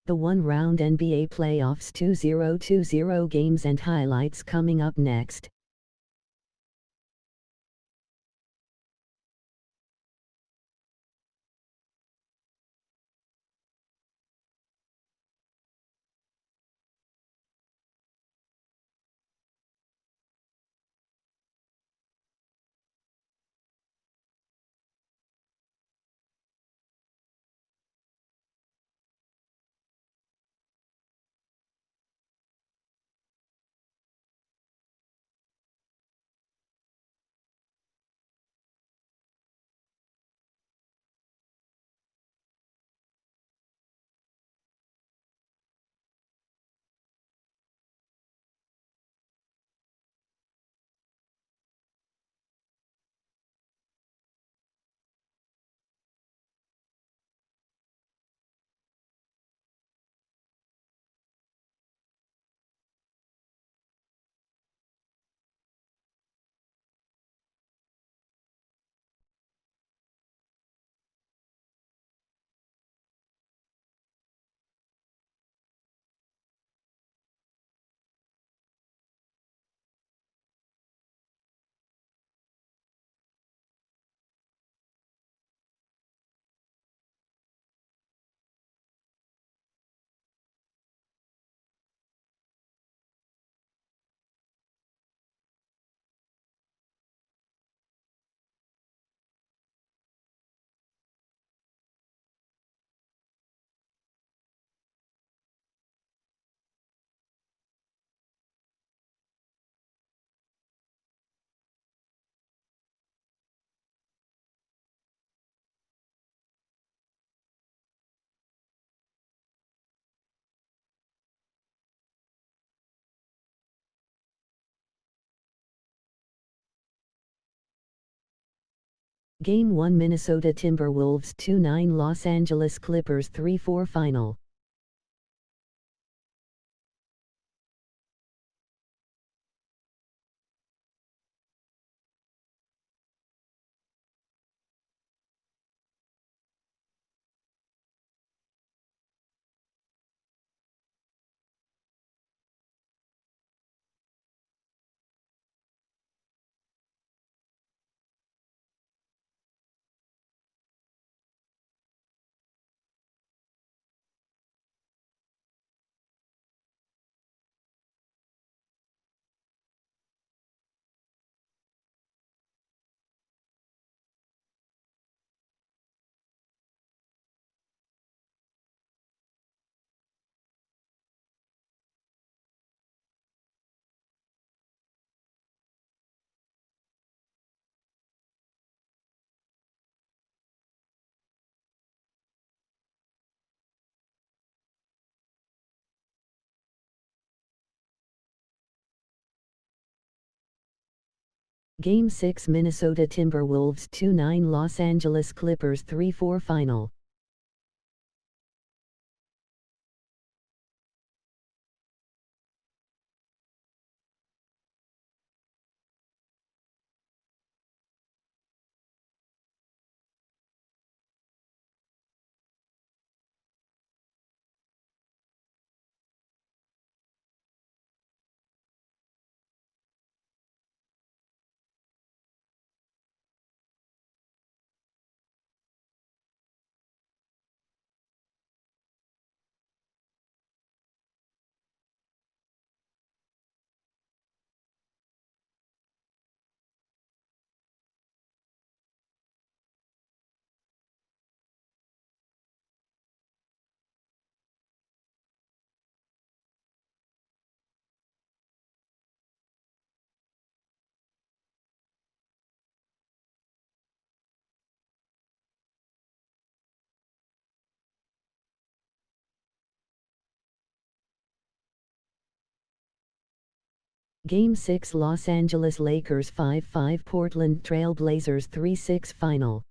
The one-round NBA Playoffs 2020 games and highlights coming up next. Game 1 Minnesota Timberwolves 2-9 Los Angeles Clippers 3-4 Final. Game 6 Minnesota Timberwolves 2-9 Los Angeles Clippers 3-4 Final. Game 6 Los Angeles Lakers 5-5 Portland Trail Blazers 3-6 Final.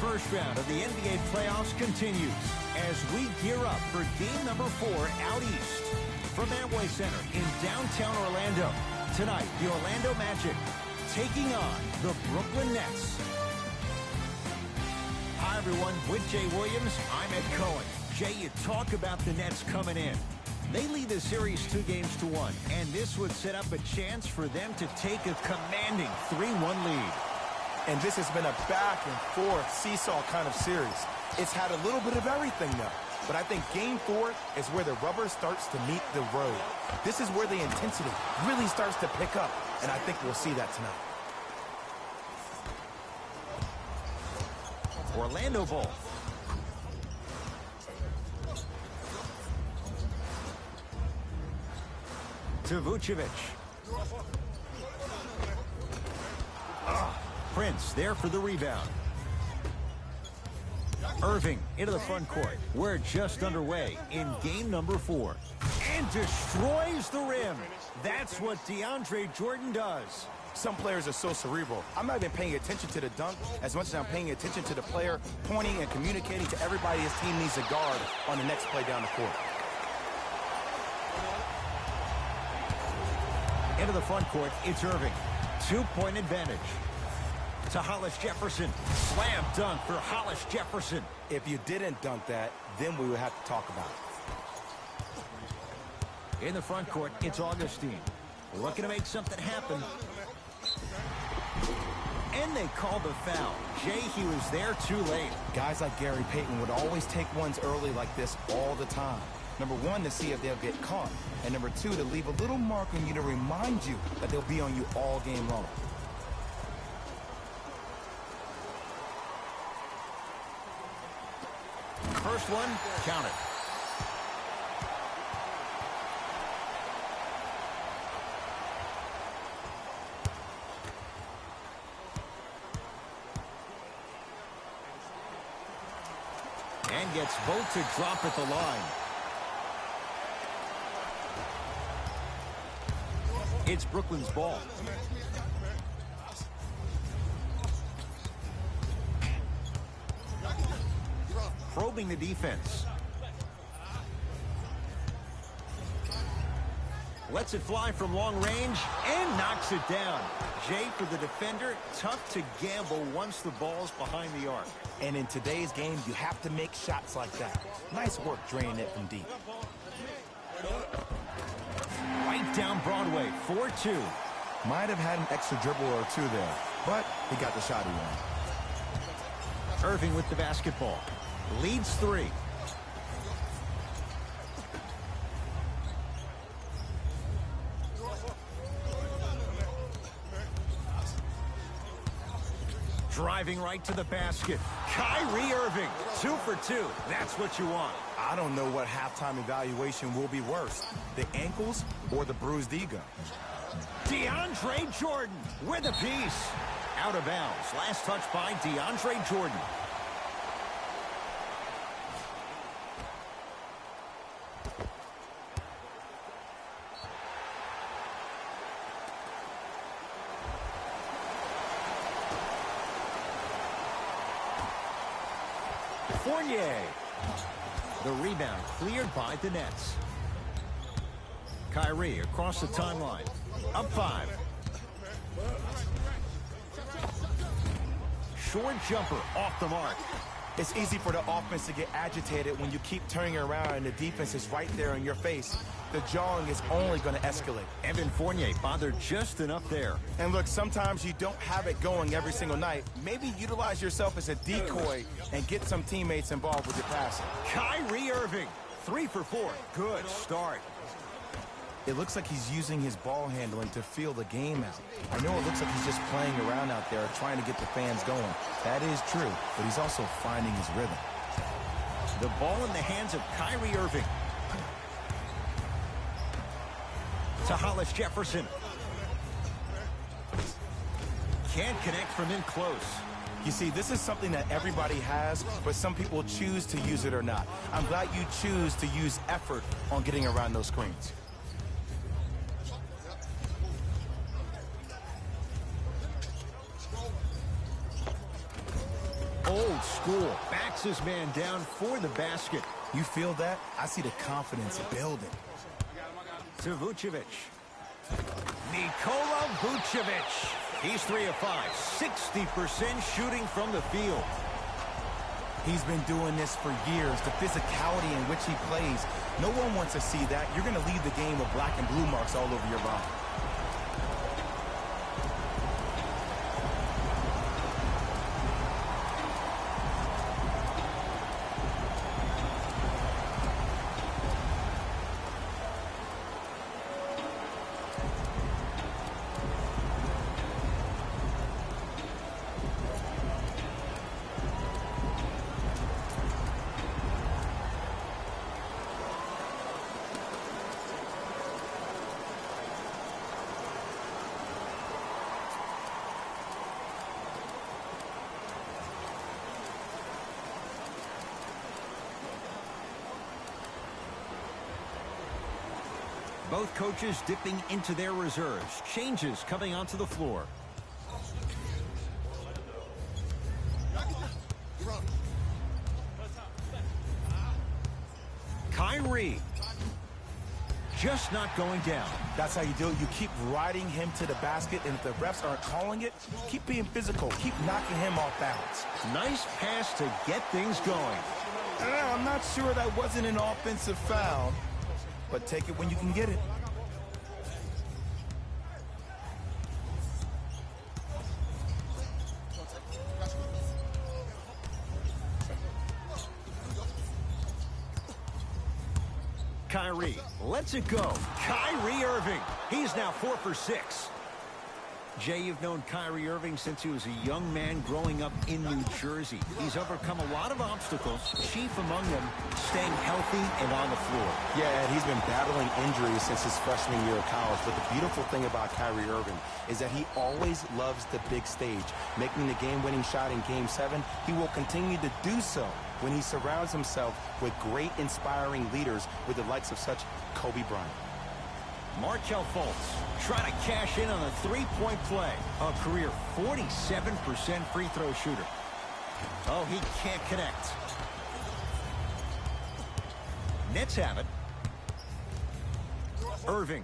first round of the NBA playoffs continues as we gear up for game number 4 out east. From Amway Center in downtown Orlando, tonight the Orlando Magic taking on the Brooklyn Nets. Hi everyone, with Jay Williams, I'm Ed Cohen. Jay, you talk about the Nets coming in. They lead the series 2-1, and this would set up a chance for them to take a commanding 3-1 lead. And this has been a back-and-forth seesaw kind of series. It's had a little bit of everything, though. But I think Game 4 is where the rubber starts to meet the road. This is where the intensity really starts to pick up, and I think we'll see that tonight. Orlando ball. To Vucevic. Prince there for the rebound. Irving into the front court. We're just underway in game number 4. And destroys the rim. That's what DeAndre Jordan does. Some players are so cerebral. I'm not even paying attention to the dunk as much as I'm paying attention to the player pointing and communicating to everybody his team needs a guard on the next play down the court. Into the front court, it's Irving. 2-point advantage. To Hollis Jefferson. Slam dunk for Hollis Jefferson. If you didn't dunk that, then we would have to talk about it. In the front court, it's Augustine. Looking to make something happen. And they called the foul. Jay, he was there too late. Guys like Gary Payton would always take ones early like this all the time. Number 1, to see if they'll get caught. And number 2, to leave a little mark on you to remind you that they'll be on you all game long. First one, count it. And gets both to drop at the line. It's Brooklyn's ball. Probing the defense. Lets it fly from long range and knocks it down. Jay, for the defender, tough to gamble once the ball's behind the arc. And in today's game, you have to make shots like that. Nice work draining it from deep. Right down Broadway, 4-2. Might have had an extra dribble or 2 there, but he got the shot he wanted. Irving with the basketball. Leads 3. Driving right to the basket. Kyrie Irving, 2 for 2. That's what you want. I don't know what halftime evaluation will be worse, the ankles or the bruised ego. DeAndre Jordan with a piece. Out of bounds. Last touch by DeAndre Jordan. Fournier. The rebound cleared by the Nets. Kyrie across the timeline. Up 5. Short jumper off the mark. It's easy for the offense to get agitated when you keep turning around and the defense is right there in your face. The jawing is only going to escalate. Evan Fournier bothered just enough there. And look, sometimes you don't have it going every single night. Maybe utilize yourself as a decoy and get some teammates involved with your passing. Kyrie Irving, 3 for 4. Good start. It looks like he's using his ball handling to feel the game out. I know it looks like he's just playing around out there trying to get the fans going. That is true, but he's also finding his rhythm. The ball in the hands of Kyrie Irving. To Hollis Jefferson. Can't connect from in close. You see, this is something that everybody has, but some people choose to use it or not. I'm glad you choose to use effort on getting around those screens. old school. Backs his man down for the basket. You feel that? I see the confidence building. To Vucevic. Nikola Vucevic. He's 3 of 5. 60% shooting from the field. He's been doing this for years. The physicality in which he plays. No one wants to see that. You're going to leave the game with black and blue marks all over your body. Both coaches dipping into their reserves. Changes coming onto the floor. Kyrie. Just not going down. That's how you do it. You keep riding him to the basket, and if the refs aren't calling it, keep being physical. Keep knocking him off balance. Nice pass to get things going. I'm not sure that wasn't an offensive foul, but take it when you can get it. Kyrie lets it go. Kyrie Irving. He's now 4 for 6. Jay, you've known Kyrie Irving since he was a young man growing up in New Jersey. He's overcome a lot of obstacles, chief among them staying healthy and on the floor. Yeah, Ed, he's been battling injuries since his freshman year of college, but the beautiful thing about Kyrie Irving is that he always loves the big stage. Making the game-winning shot in Game 7, he will continue to do so when he surrounds himself with great, inspiring leaders with the likes of such Kobe Bryant. Markelle Fultz trying to cash in on a three-point play. A career 47% free throw shooter. Oh, he can't connect. Nets have it. Irving.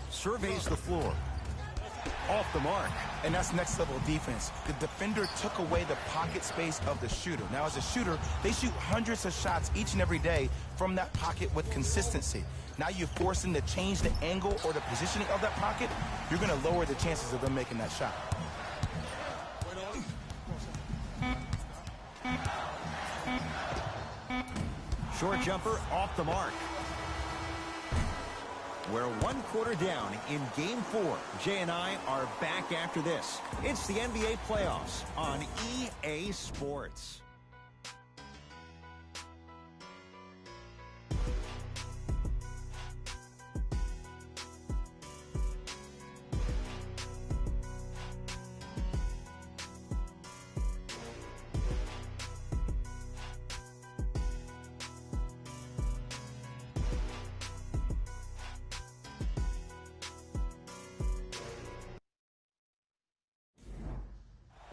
Surveys the floor. Off the mark. And that's next level defense. The defender took away the pocket space of the shooter. Now, as a shooter, they shoot hundreds of shots each and every day from that pocket with consistency. Now you force them to change the angle or the positioning of that pocket, you're going to lower the chances of them making that shot. Short jumper off the mark. We're 1 quarter down in Game 4. Jay and I are back after this. It's the NBA playoffs on EA Sports.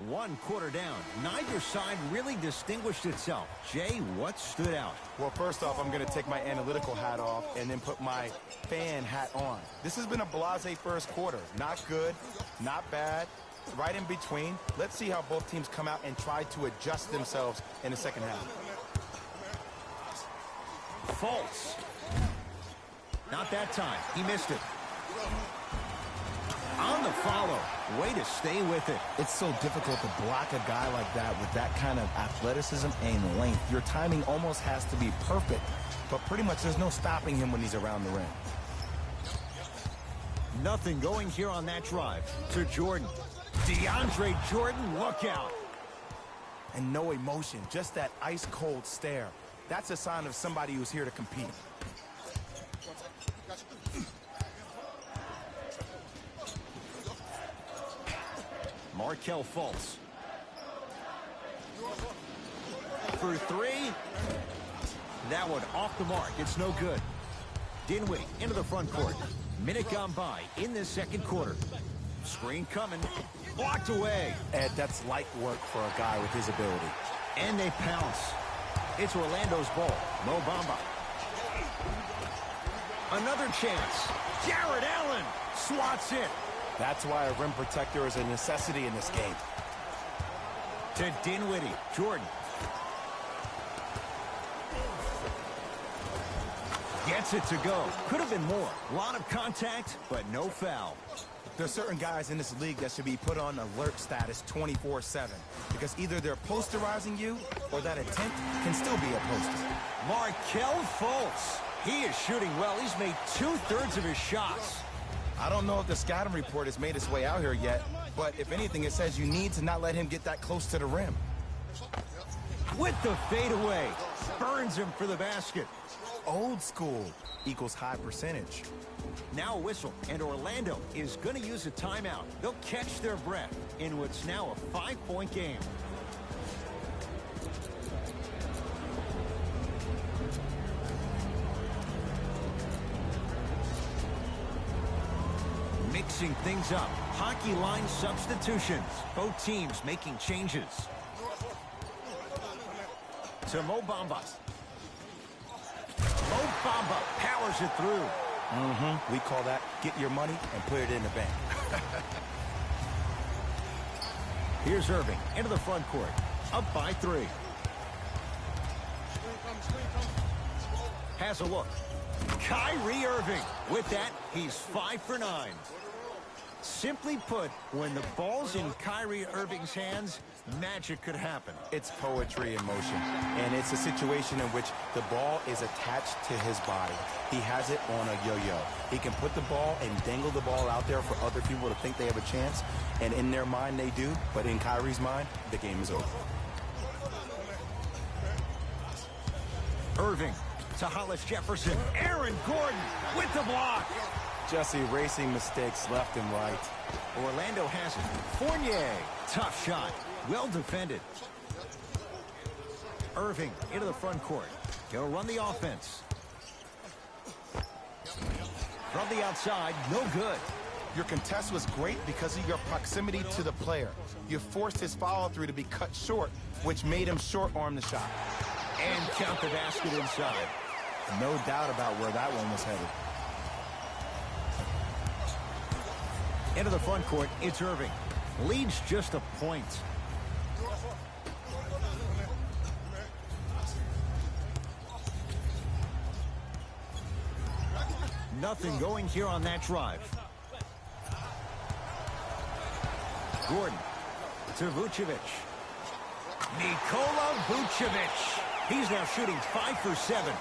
One quarter down. Neither side really distinguished itself. Jay, what stood out? Well, first off, I'm going to take my analytical hat off and then put my fan hat on. This has been a blasé first quarter. Not good, not bad, right in between. Let's see how both teams come out and try to adjust themselves in the second half. False. Not that time. He missed it. On the follow. Way to stay with it. It's so difficult to block a guy like that with that kind of athleticism and length. Your timing almost has to be perfect, but pretty much there's no stopping him when he's around the rim. Nothing going here on that drive. To Jordan. DeAndre Jordan, look out. And no emotion, just that ice-cold stare. That's a sign of somebody who's here to compete. Markelle Fultz. For three. That one off the mark. It's no good. Dinwiddie into the front court. Minute gone by in this second quarter. Screen coming. Blocked away. Ed, that's light work for a guy with his ability. And they pounce. It's Orlando's ball. Mo Bamba. Another chance. Jared Allen swats it. That's why a rim protector is a necessity in this game. To Dinwiddie. Jordan. Gets it to go. Could have been more. A lot of contact, but no foul. There's certain guys in this league that should be put on alert status 24/7 because either they're posterizing you or that attempt can still be a poster. Markelle Fultz. He is shooting well. He's made 2/3 of his shots. I don't know if the scouting report has made its way out here yet, but if anything, it says you need to not let him get that close to the rim. With the fadeaway. Burns him for the basket. Old school equals high percentage. Now a whistle, and Orlando is going to use a timeout. They'll catch their breath in what's now a 5-point game. Mixing things up. Hockey line substitutions. Both teams making changes. To Mo Bamba. Mo Bamba powers it through. We call that get your money and put it in the bank. Here's Irving into the front court. Up by 3. Has a look. Kyrie Irving. With that, he's 5 for 9. Simply put, when the ball's in Kyrie Irving's hands, magic could happen. It's poetry in motion, and it's a situation in which the ball is attached to his body. He has it on a yo-yo. He can put the ball and dangle the ball out there for other people to think they have a chance, and in their mind they do, but in Kyrie's mind, the game is over. Irving to Hollis Jefferson. Aaron Gordon with the block. Just erasing mistakes left and right. Orlando has it. Fournier. Tough shot. Well defended. Irving into the front court. He'll run the offense. From the outside, no good. Your contest was great because of your proximity to the player. You forced his follow-through to be cut short, which made him short-arm the shot. And count the basket inside. No doubt about where that one was headed. Into the front court, it's Irving. Leads just a point. Nothing going here on that drive. Gordon to Vucevic. Nikola Vucevic. He's now shooting 5 for 7.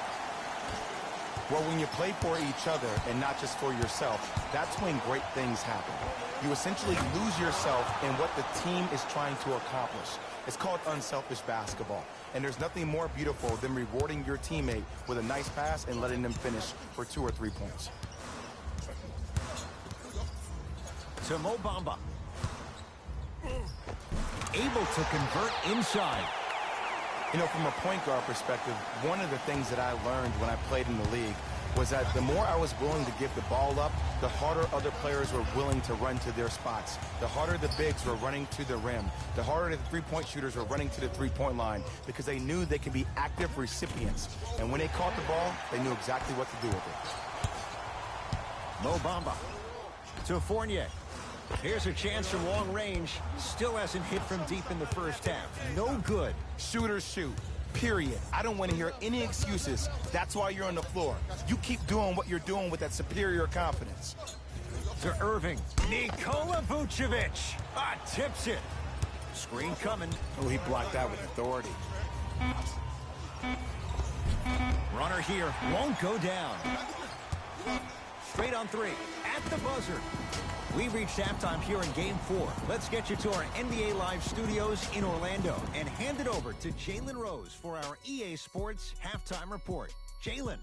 Well, when you play for each other and not just for yourself, that's when great things happen. You essentially lose yourself in what the team is trying to accomplish. It's called unselfish basketball. And there's nothing more beautiful than rewarding your teammate with a nice pass and letting them finish for 2 or 3 points. To Mo Bamba. Able to convert inside. You know, from a point guard perspective, one of the things that I learned when I played in the league was that the more I was willing to give the ball up, the harder other players were willing to run to their spots. The harder the bigs were running to the rim. The harder the three-point shooters were running to the three-point line because they knew they could be active recipients. And when they caught the ball, they knew exactly what to do with it. Mo Bamba to Fournier. Here's a chance from long range. Still hasn't hit from deep in the first half. No good. Shooters shoot. Period. I don't want to hear any excuses. That's why you're on the floor. You keep doing what you're doing with that superior confidence. To Irving. Nikola Vucevic. Tips it. Screen coming. Oh, he blocked that with authority. Runner here. Won't go down. Straight on 3. At the buzzer. We reached halftime here in Game 4. Let's get you to our NBA Live studios in Orlando and hand it over to Jalen Rose for our EA Sports Halftime Report. Jalen.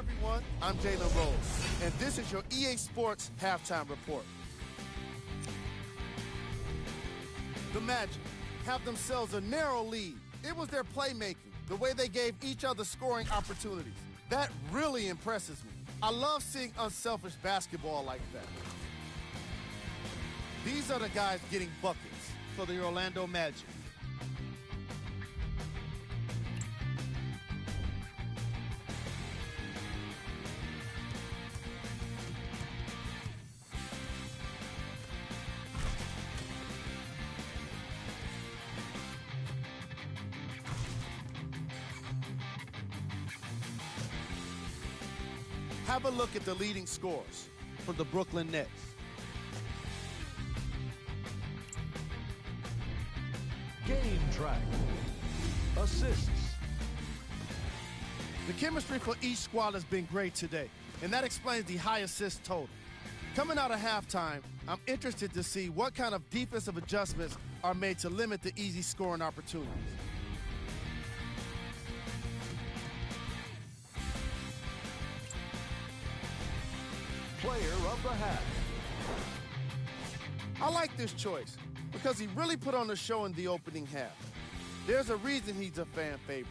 everyone, I'm Jalen Rose, and this is your EA Sports Halftime Report. The Magic have themselves a narrow lead. It was their playmaking, the way they gave each other scoring opportunities. That really impresses me. I love seeing unselfish basketball like that. These are the guys getting buckets for the Orlando Magic. Have a look at the leading scores for the Brooklyn Nets. Game track. Assists. The chemistry for each squad has been great today, and that explains the high assist total. Coming out of halftime, I'm interested to see what kind of defensive adjustments are made to limit the easy scoring opportunities. Player of the half. I like this choice because he really put on a show in the opening half. There's a reason he's a fan favorite.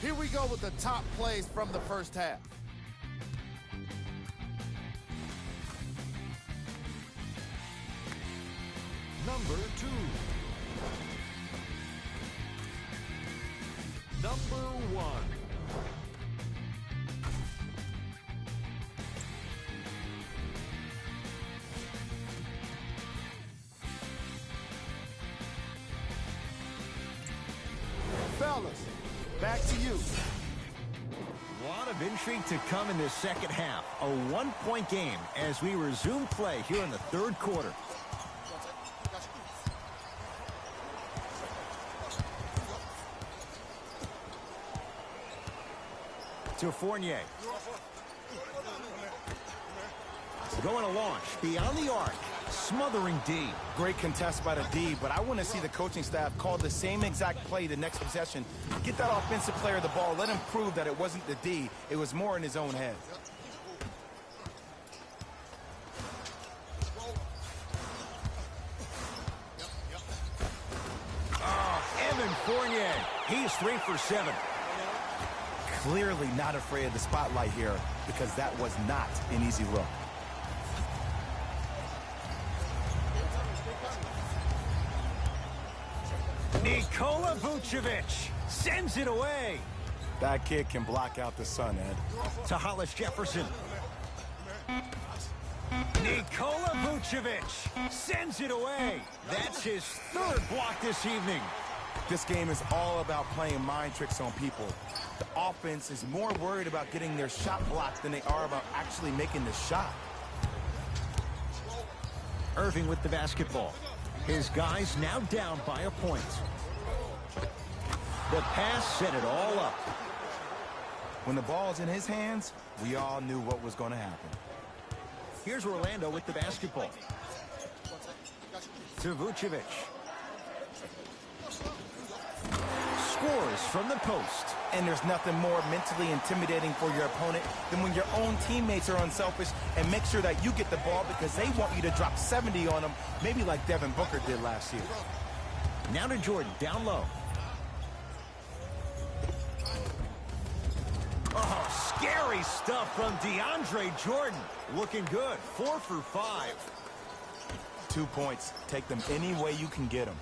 Here we go with the top plays from the first half. Number 2. Number 1. Fellas, back to you. A lot of intrigue to come in this second half. A one-point game as we resume play here in the third quarter. To Fournier. Going to launch beyond the arc. Smothering D. Great contest by the D, but I want to see the coaching staff call the same exact play the next possession. Get that offensive player the ball. Let him prove that it wasn't the D. It was more in his own head. Evan Fournier. He's 3 for 7. Clearly not afraid of the spotlight here because that was not an easy look. Nikola Vucevic sends it away. That kid can block out the sun, Ed. To Hollis Jefferson. Nikola Vucevic sends it away. That's his third block this evening. This game is all about playing mind tricks on people. The offense is more worried about getting their shot blocked than they are about actually making the shot. Irving with the basketball. His guys now down by a point. The pass set it all up. When the ball's in his hands, we all knew what was going to happen. Here's Orlando with the basketball. To Vucevic. Scores from the post. And there's nothing more mentally intimidating for your opponent than when your own teammates are unselfish and make sure that you get the ball because they want you to drop 70 on them, maybe like Devin Booker did last year. Now to Jordan, down low. Oh, scary stuff from DeAndre Jordan. Looking good, 4 for 5. 2 points. Take them any way you can get them.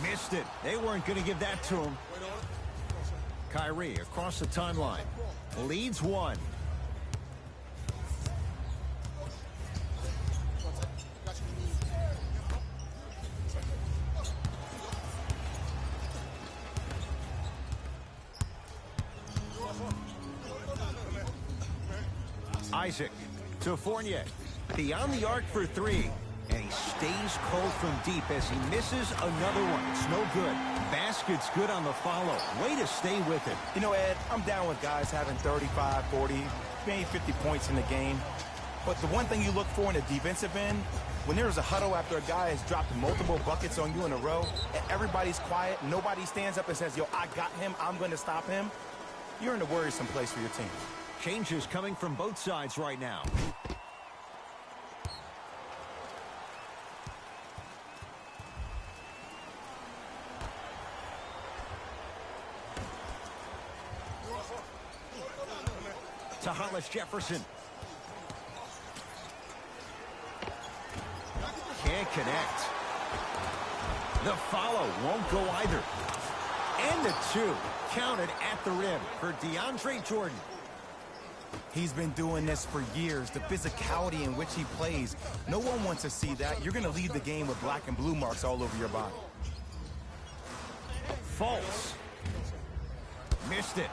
Missed it. They weren't going to give that to him. Kyrie across the timeline. Leads 1. Isaac to Fournier. Beyond the arc for 3. And he stays cold from deep as he misses another one. It's no good. Basket's good on the follow. Way to stay with it. You know, Ed, I'm down with guys having 35, 40, maybe 50 points in the game. But the one thing you look for in the defensive end, When there's a huddle after a guy has dropped multiple buckets on you in a row, and everybody's quiet, nobody stands up and says, yo, I got him, I'm going to stop him, you're in a worrisome place for your team. Changes coming from both sides right now. To Hollis Jefferson. Can't connect. The follow won't go either. And the two counted at the rim for DeAndre Jordan. He's been doing this for years. The physicality in which he plays, no one wants to see that. You're going to leave the game with black and blue marks all over your body. False. Missed it.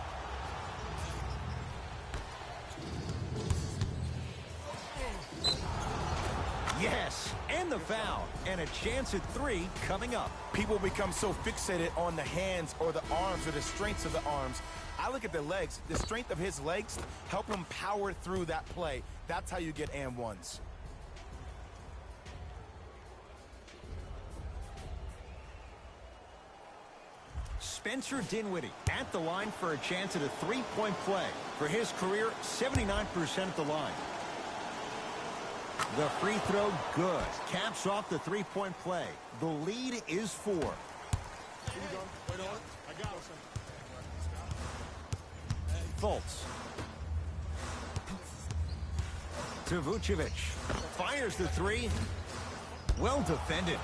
Yes, and the foul, and a chance at three coming up. People become so fixated on the hands or the arms or the strengths of the arms. I look at the legs. The strength of his legs help him power through that play. That's how you get and ones. Spencer Dinwiddie at the line for a chance at a three-point play. For his career, 79% at the line. The free throw, good. Caps off the three-point play. The lead is 4. Wait on it. I got Fultz. To Vucevic. Fires the three. Well defended.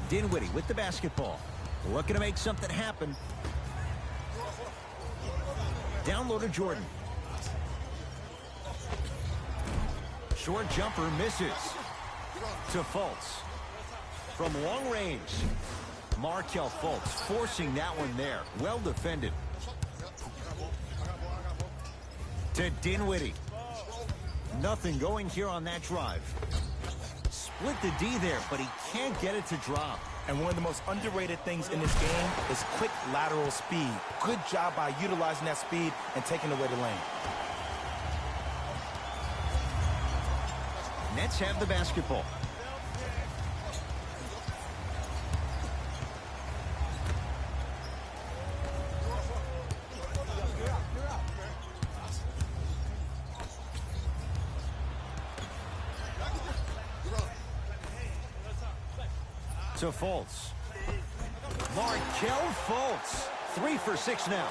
Dinwiddie with the basketball. Looking to make something happen. Down low to Jordan. Short jumper misses. To Fultz. From long range. Markelle Fultz forcing that one there. Well defended. To Dinwiddie. Nothing going here on that drive. Split the D there, but he can't get it to drop. And one of the most underrated things in this game is quick lateral speed. Good job by utilizing that speed and taking away the lane. Nets have the basketball. To Fultz. Markelle Fultz. 3 for 6 now.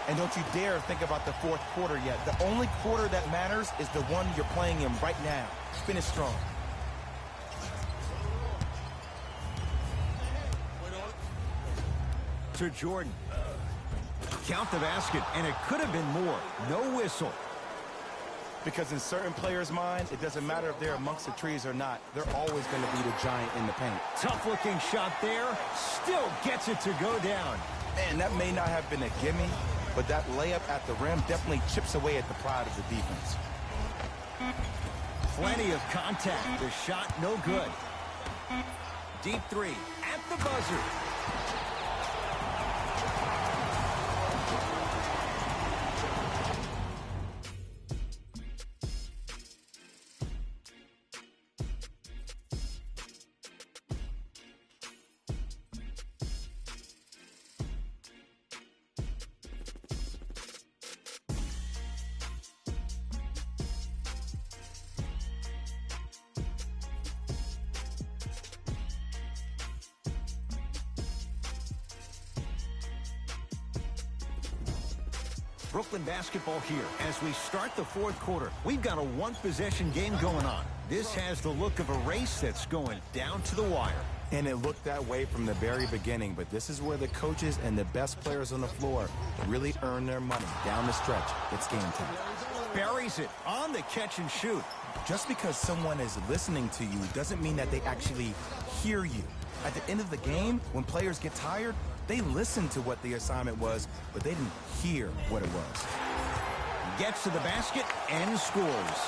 And don't you dare think about the fourth quarter yet. The only quarter that matters is the one you're playing in right now. Finish strong. To Jordan. Count the basket, and it could have been more. No whistle. Because in certain players' minds, it doesn't matter if they're amongst the trees or not. They're always going to be the giant in the paint. Tough-looking shot there. Still gets it to go down. Man, that may not have been a gimme, but that layup at the rim definitely chips away at the pride of the defense. Plenty of contact. The shot no good. Deep three at the buzzer. Brooklyn basketball here as we start the fourth quarter. We've got a one-possession game going on. This has the look of a race that's going down to the wire. And it looked that way from the very beginning, but this is where the coaches and the best players on the floor really earn their money down the stretch. It's game time. Buries it on the catch and shoot. Just because someone is listening to you doesn't mean that they actually hear you. At the end of the game, when players get tired, they listen to what the assignment was, but they didn't hear what it was. Gets to the basket and scores.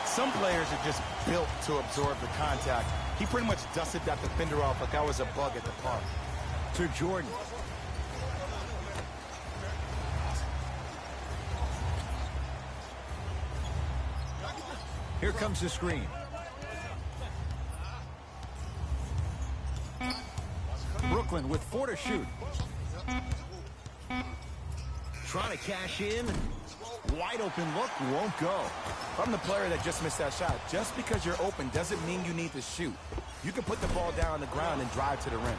Some players are just built to absorb the contact. He pretty much dusted that defender off like I was a bug at the park. To Jordan. Here comes the screen. Brooklyn with 4 to shoot. Trying to cash in. Wide open look, won't go. I'm the player that just missed that shot. Just because you're open doesn't mean you need to shoot. You can put the ball down on the ground and drive to the rim.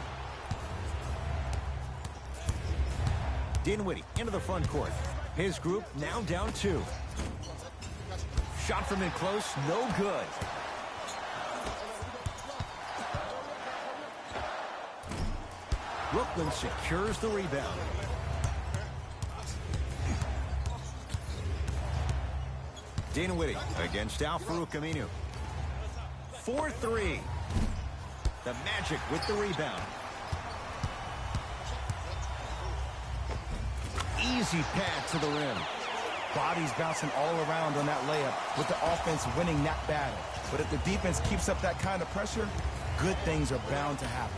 Dinwiddie into the front court. His group now down 2. Shot from in close, no good. Brooklyn secures the rebound. Dinwiddie against Al-Farouq Aminu. 4-3. The Magic with the rebound. Easy pass to the rim. Bodies bouncing all around on that layup with the offense winning that battle. But if the defense keeps up that kind of pressure, good things are bound to happen.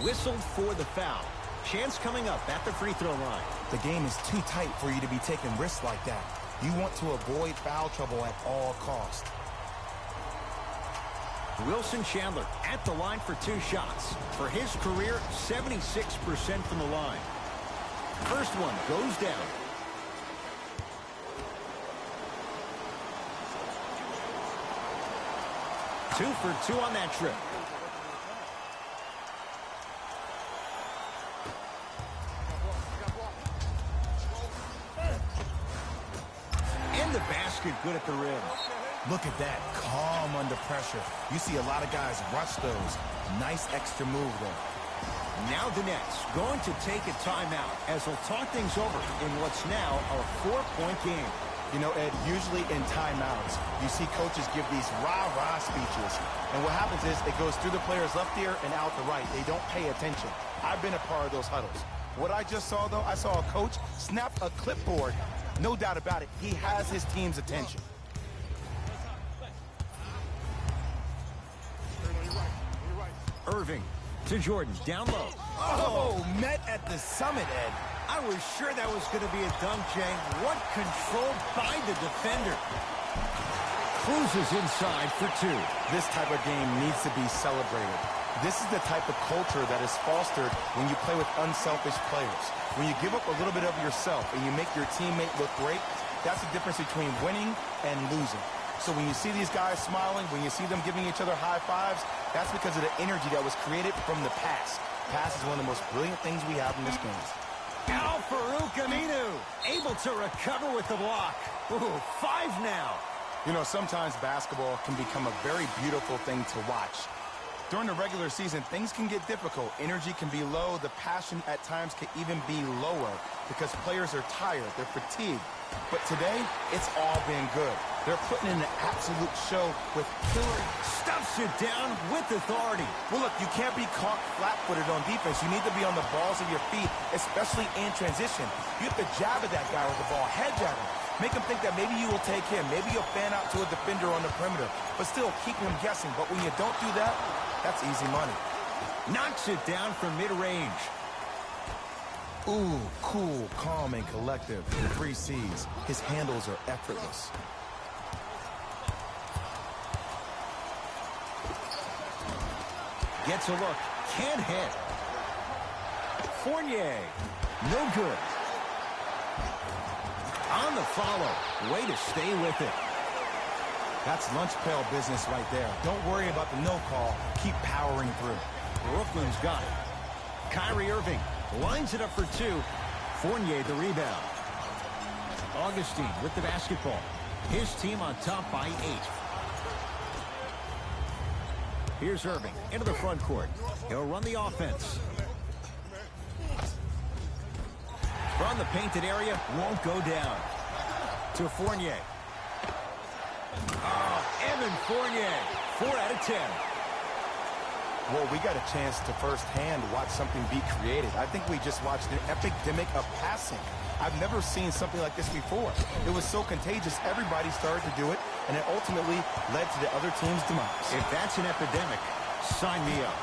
Whistled for the foul. Chance coming up at the free throw line. The game is too tight for you to be taking risks like that. You want to avoid foul trouble at all costs. Wilson Chandler at the line for 2 shots. For his career, 76% from the line. First one goes down. Two for 2 on that trip. And the basket good at the rim. Look at that, calm under pressure. You see a lot of guys rush those. Nice extra move there. Now the Nets going to take a timeout as they'll talk things over in what's now a 4-point game. You know, Ed, usually in timeouts, you see coaches give these rah-rah speeches. And what happens is it goes through the player's left ear and out the right. They don't pay attention. I've been a part of those huddles. What I just saw, though, I saw a coach snap a clipboard. No doubt about it, he has his team's attention. Irving to Jordan, down low. Oh, met at the summit, Ed. I was sure that was going to be a dunk, Jay. What control by the defender. Cruises inside for 2. This type of game needs to be celebrated. This is the type of culture that is fostered when you play with unselfish players. When you give up a little bit of yourself and you make your teammate look great, that's the difference between winning and losing. So when you see these guys smiling, when you see them giving each other high fives, that's because of the energy that was created from the pass. Pass is one of the most brilliant things we have in this game. Al-Farouq Aminu able to recover with the block. Ooh, 5 now. You know, sometimes basketball can become a very beautiful thing to watch. During the regular season, things can get difficult. Energy can be low. The passion at times can even be lower because players are tired. They're fatigued. But today, it's all been good. They're putting in an absolute show with killer. Stuffs it down with authority. Well, look, you can't be caught flat-footed on defense. You need to be on the balls of your feet, especially in transition. You have to jab at that guy with the ball, hedge at him. Make him think that maybe you will take him. Maybe you'll fan out to a defender on the perimeter. But still, keep him guessing. But when you don't do that, that's easy money. Knocks it down from mid-range. Ooh, cool, calm, and collective. The 3 C's. His handles are effortless. Gets a look. Can't hit. Fournier. No good. On the follow. Way to stay with it. That's lunch pail business right there. Don't worry about the no call. Keep powering through. Brooklyn's got it. Kyrie Irving lines it up for 2. Fournier the rebound. Augustine with the basketball. His team on top by 8. Here's Irving into the front court. He'll run the offense. From the painted area, won't go down. To Fournier. Oh, Evan Fournier, 4 out of 10. Well, we got a chance to firsthand watch something be created. I think we just watched an epidemic of passing. I've never seen something like this before. It was so contagious, everybody started to do it, and it ultimately led to the other team's demise. If that's an epidemic, sign me up.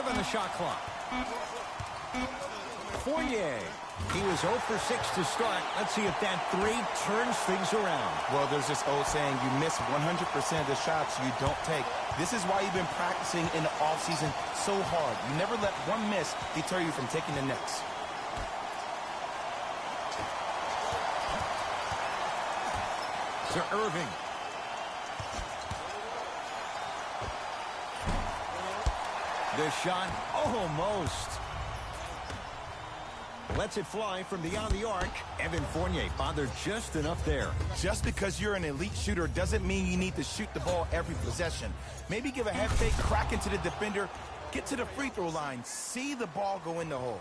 on the shot clock. Fournier. He was 0 for 6 to start. Let's see if that three turns things around. Well, there's this old saying, you miss 100% of the shots you don't take. This is why you've been practicing in the offseason so hard. You never let one miss deter you from taking the next. To Irving. The shot almost. Lets it fly from beyond the arc. Evan Fournier bothered just enough there. Just because you're an elite shooter doesn't mean you need to shoot the ball every possession. Maybe give a head fake, crack into the defender, get to the free throw line, see the ball go in the hole.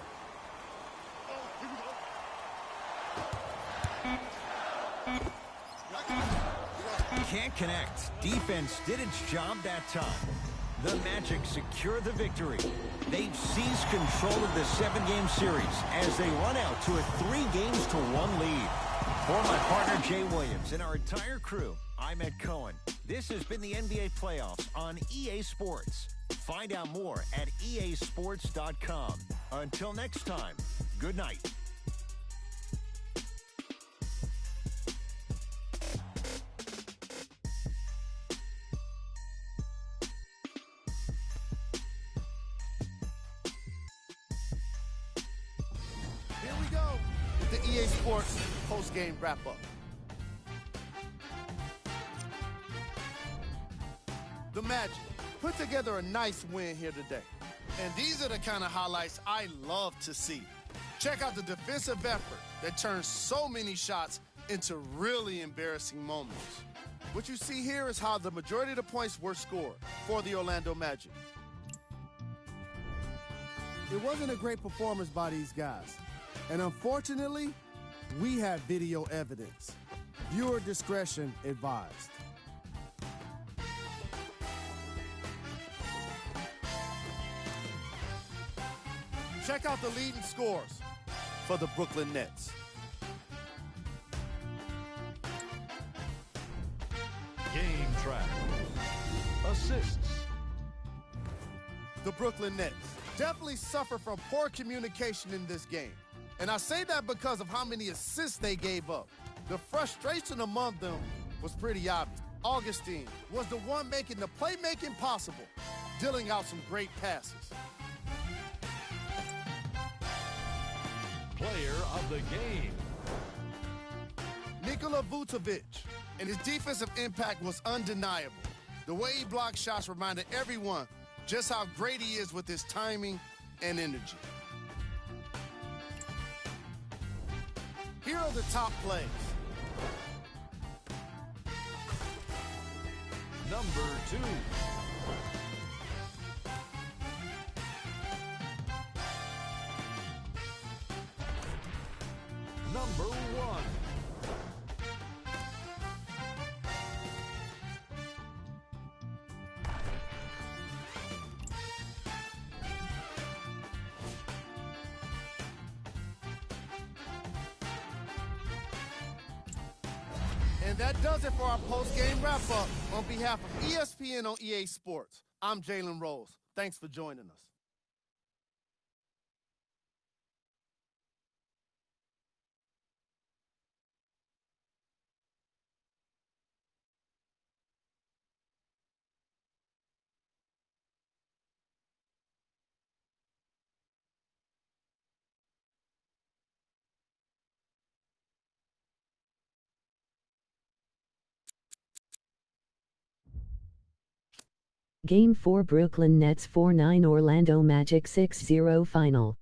Can't connect. Defense did its job that time. The Magic secure the victory. They've seized control of the 7-game series as they run out to a 3-1 lead. For my partner Jay Williams and our entire crew, I'm Ed Cohen. This has been the NBA Playoffs on EA Sports. Find out more at easports.com. Until next time, good night. Here we go with the EA Sports post-game wrap-up. The Magic put together a nice win here today. And these are the kind of highlights I love to see. Check out the defensive effort that turns so many shots into really embarrassing moments. What you see here is how the majority of the points were scored for the Orlando Magic. It wasn't a great performance by these guys. And unfortunately, we have video evidence. Viewer discretion advised. Check out the leading scores for the Brooklyn Nets. Game track. Assists. The Brooklyn Nets definitely suffer from poor communication in this game. And I say that because of how many assists they gave up. The frustration among them was pretty obvious. Augustine was the one making the playmaking possible, dealing out some great passes. Player of the game. Nikola Vucevic, and his defensive impact was undeniable. The way he blocked shots reminded everyone just how great he is with his timing and energy. Here are the top plays. Number 2. Number 1. And that does it for our post-game wrap-up. On behalf of ESPN on EA Sports, I'm Jalen Rose. Thanks for joining us. Game 4 Brooklyn Nets 4-9 Orlando Magic 6-0 final.